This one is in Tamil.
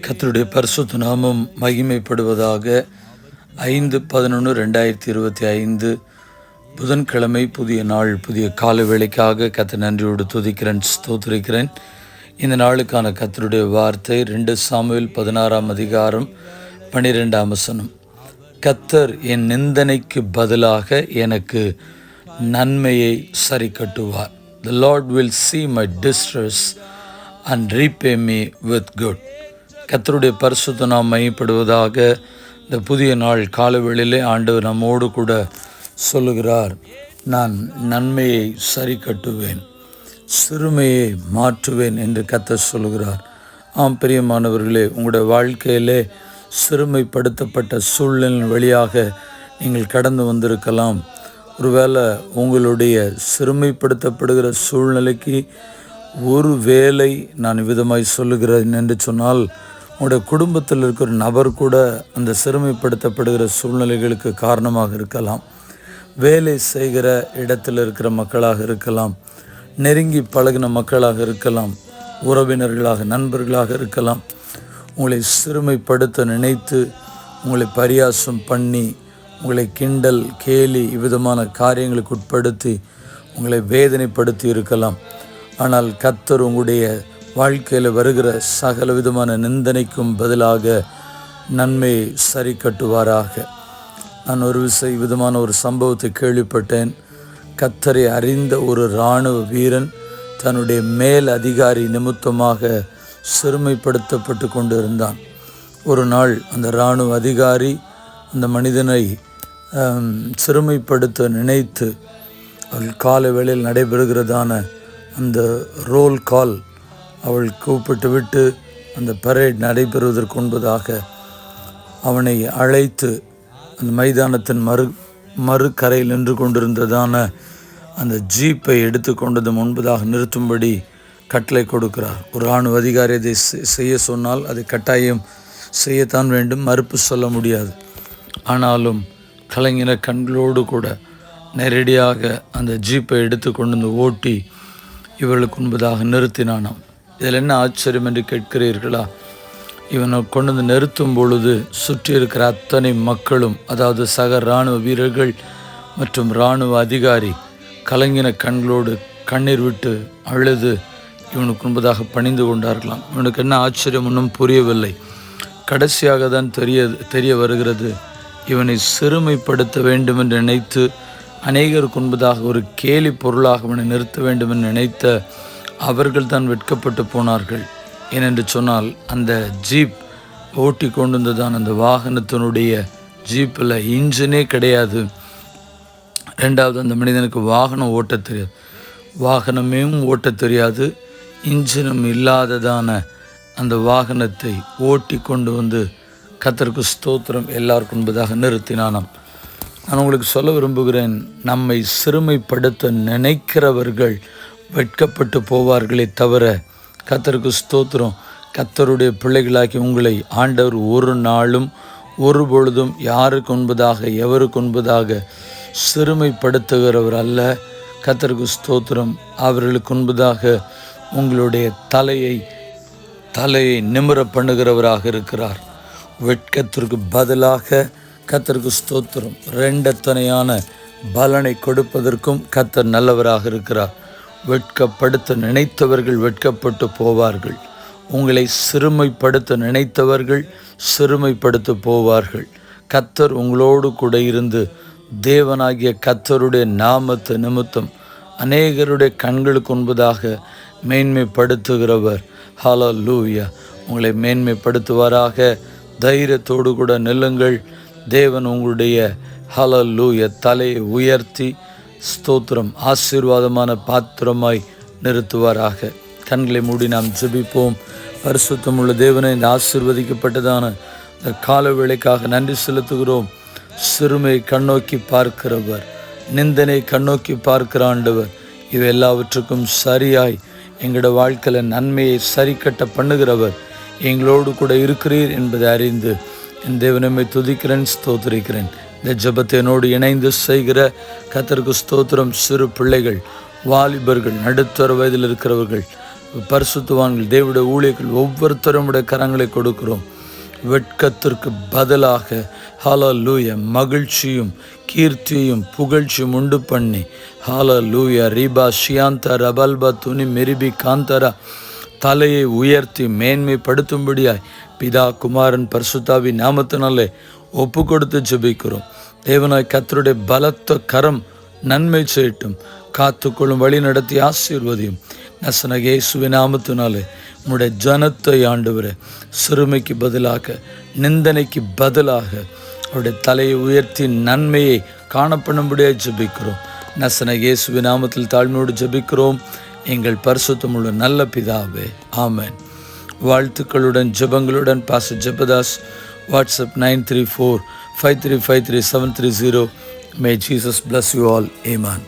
கர்த்தருடைய பரிசுத்த நாமம் மகிமைப்படுவதாக. 5/11/2025 புதன்கிழமை, புதிய நாள், புதிய கால வேளைக்காக கர்த்தர் நன்றியோடு துதிக்கிறேன், ஸ்தோத்திரிக்கிறேன். இந்த நாளுக்கான கர்த்தருடைய வார்த்தை 2 சாமுவேல் 16 கர்த்தர் என் நிந்தனைக்கு பதிலாக எனக்கு நன்மையை சரி கட்டுவார். The Lord will see my distress and repay me with good. கர்த்தருடைய பரிசுத்த நாம் மையப்படுவதாக. இந்த புதிய நாள் காலவேளையிலே ஆண்டவர் நம்மோடு கூட சொல்லுகிறார், நான் நன்மையை சரி கட்டுவேன், சிறுமையை மாற்றுவேன் என்று கர்த்தர் சொல்லுகிறார். ஆம் பிரியமானவர்களே, உங்களுடைய வாழ்க்கையிலே சிறுமைப்படுத்தப்பட்ட சூழ்நிலை வழியாக நீங்கள் கடந்து வந்திருக்கலாம். ஒருவேளை உங்களுடைய சிறுமைப்படுத்தப்படுகிற சூழ்நிலைக்கு ஒரு வேளை நான் விதமாய் சொல்லுகிறேன் என்று சொன்னால், உங்களுடைய குடும்பத்தில் இருக்கிற நபர் கூட அந்த சிறுமைப்படுத்தப்படுகிற சூழ்நிலைகளுக்கு காரணமாக இருக்கலாம். வேலை செய்கிற இடத்தில் இருக்கிற மக்களாக இருக்கலாம், நெருங்கி பழகின மக்களாக இருக்கலாம், உறவினர்களாக, நண்பர்களாக இருக்கலாம். உங்களை சிறுமைப்படுத்த நினைத்து உங்களை பரியாசம் பண்ணி, உங்களை கிண்டல் கேலி இவ்விதமான காரியங்களுக்கு உட்படுத்தி உங்களை வேதனைப்படுத்தி இருக்கலாம். ஆனால் கர்த்தர் உங்களுடைய வாழ்க்கையில் வருகிற சகல விதமான நிந்தனைக்கும் பதிலாக நன்மையை சரி கட்டுவாராக. நான் ஒரு விதமான ஒரு சம்பவத்தை கேள்விப்பட்டேன். கர்த்தரை அறிந்த ஒரு இராணுவ வீரன் தன்னுடைய மேல் அதிகாரி நிமித்தமாக சிறுமைப்படுத்தப்பட்டு கொண்டு இருந்தான். ஒரு நாள் அந்த இராணுவ அதிகாரி அந்த மனிதனை சிறுமைப்படுத்த நினைத்து அவள் காலை வேளையில் நடைபெறுகிறதான அந்த ரோல் கால் அவள் கூப்பிட்டு விட்டு அந்த பரேட் நடைபெறுவதற்கு முன்பதாக அவனை அழைத்து அந்த மைதானத்தின் மறுக்கரையில் நின்று கொண்டிருந்ததான அந்த ஜீப்பை எடுத்து கொண்டது முன்பதாக நிறுத்தும்படி கட்டளை கொடுக்கிறார். ஒரு இராணுவ அதிகாரி அதை செய்ய சொன்னால் அதை கட்டாயம் செய்யத்தான் வேண்டும், மறுப்பு சொல்ல முடியாது. ஆனாலும் கலைஞர கண்களோடு கூட நேரடியாக அந்த ஜீப்பை எடுத்து கொண்டு வந்து ஓட்டி இவர்களுக்கு முன்பதாக நிறுத்தினானாம். இதில் என்ன ஆச்சரியம் என்று கேட்கிறீர்களா? இவனை கொண்டு வந்து நிறுத்தும் பொழுது சுற்றி இருக்கிற அத்தனை மக்களும், அதாவது சக இராணுவ வீரர்கள் மற்றும் இராணுவ அதிகாரி கலங்கின கண்களோடு கண்ணீர் விட்டு அழுது இவனுக்கு முன்பதாக பணிந்து கொண்டார்களாம். இவனுக்கு என்ன ஆச்சரியம் ஒன்றும் புரியவில்லை. கடைசியாக தான் தெரிய வருகிறது, இவனை சிறுமைப்படுத்த வேண்டும் என்று நினைத்து அநேகருக்கு முன்பதாக ஒரு கேலி பொருளாக அவனை நிறுத்த வேண்டும் என்று நினைத்த அவர்கள் தான் வெட்கப்பட்டு போனார்கள். ஏனென்று சொன்னால், அந்த ஜீப் ஓட்டி கொண்டு வந்ததான் அந்த வாகனத்தினுடைய ஜீப்பில் இன்ஜினே கிடையாது. ரெண்டாவது, அந்த மனிதனுக்கு வாகனம் ஓட்ட தெரியாது, வாகனமே ஓட்ட தெரியாது. இன்ஜினும் இல்லாததான அந்த வாகனத்தை ஓட்டி கொண்டு வந்து கர்த்தருக்கு ஸ்தோத்திரம் எல்லாருக்கும் என்பதாக நிறுத்தினானாம். நான் உங்களுக்கு சொல்ல விரும்புகிறேன், நம்மை சிறுமைப்படுத்த நினைக்கிறவர்கள் வெட்கப்பட்டு போவார்களே தவிர, கர்த்தருக்கு ஸ்தோத்திரம், கர்த்தருடைய பிள்ளைகளாக்கி உங்களை ஆண்டவர் ஒரு நாளும் ஒரு பொழுதும் யாருக்கு முன்பதாக எவருக்கு முன்பதாக சிறுமைப்படுத்துகிறவர் அல்ல. கர்த்தருக்கு ஸ்தோத்திரம், அவர்களுக்கு முன்பதாக உங்களுடைய தலையை நிமிர பண்ணுகிறவராக இருக்கிறார். வெட்கத்திற்கு பதிலாக கர்த்தருக்கு ஸ்தோத்திரம் ரெண்டத்தனையான பலனை கொடுப்பதற்கும் கர்த்தர் நல்லவராக இருக்கிறார். வெட்கப்படுத்த நினைத்தவர்கள் வெட்கப்பட்டு போவார்கள். உங்களை சிறுமைப்படுத்த நினைத்தவர்கள் சிறுமைப்படுத்த போவார்கள். கர்த்தர் உங்களோடு கூட இருந்து தேவனாகிய கர்த்தருடைய நாமத்தை நிமித்தம் அநேகருடைய கண்களுக்கு முன்பதாக மேன்மைப்படுத்துகிறவர். ஹல்லேலூயா! உங்களை மேன்மைப்படுத்துவாராக. தைரியத்தோடு கூட நில்லுங்கள். தேவன் உங்களுடைய ஹல்லேலூயா தலையை உயர்த்தி ஸ்தோத்திரம் ஆசீர்வாதமான பாத்திரமாய் நிறுத்துவாராக. கண்களை மூடி நாம் ஜெபிப்போம். பரிசுத்தமுள்ள தேவனை, இந்த ஆசீர்வதிக்கப்பட்டதான இந்த கால வேளைக்காக நன்றி செலுத்துகிறோம். சிறுமை கண்ணோக்கி பார்க்கிறவர், நிந்தனை கண்ணோக்கி பார்க்கிற ஆண்டவர், இவை எல்லாவற்றுக்கும் சரியாய் எங்களோட வாழ்க்கையில் நன்மையை சரி கட்ட பண்ணுகிறவர் எங்களோடு கூட இருக்கிறீர் என்பதை அறிந்து என் தேவனமை துதிக்கிறேன், ஸ்தோத்திரிக்கிறேன். இந்த ஜெபத்தை என்னோடு இணைந்து செய்கிற கர்த்தருக்கு ஸ்தோத்திரம். சிறு பிள்ளைகள், வாலிபர்கள், நடுத்தர வயதில் இருக்கிறவர்கள், பரிசுத்தவான்கள் தேவனுடைய ஊழியர்கள் ஒவ்வொருத்தரும் உடைய கரங்களை கொடுக்கிறோம். வெட்கத்திற்கு பதிலாக ஹalleluya மகிழ்ச்சியும் கீர்த்தியும் புகழ்ச்சியும் உண்டு பண்ணி ஹalleluya ரிபா ஷியாந்த ரபல்பா துனி மெரிபி காந்தரா தலையை உயர்த்தி மேன்மைப்படுத்தும்படியாய் பிதா குமாரன் பரிசுத்தாவி நாமத்தினாலே ஒப்பு கொடுத்து ஜெபிக்கிறோம். தேவனாய் கர்த்தருடைய பலத்த கரம் நன்மை செய்யட்டும், காத்துக்கொள்ளும் வழி நடத்தி ஆசீர்வதியும். நசனக இயேசுவின் நாமத்தினாலே உம்முடைய ஜனத்தை ஆண்டவரே சிறுமைக்கு பதிலாக நிந்தனைக்கு பதிலாக அவருடைய தலையை உயர்த்தி நன்மையை காணப்படும்படியாக ஜெபிக்கிறோம். நசனக இயேசுவின் நாமத்தில் தாழ்மையோடு ஜெபிக்கிறோம் எங்கள் பரிசுத்தமுள்ள நல்ல பிதாவே, ஆமென். வாழ்த்துக்களுடன் ஜெபங்களுடன் pastor Jebadas. WhatsApp 93453533730. May Jesus bless you all. Amen.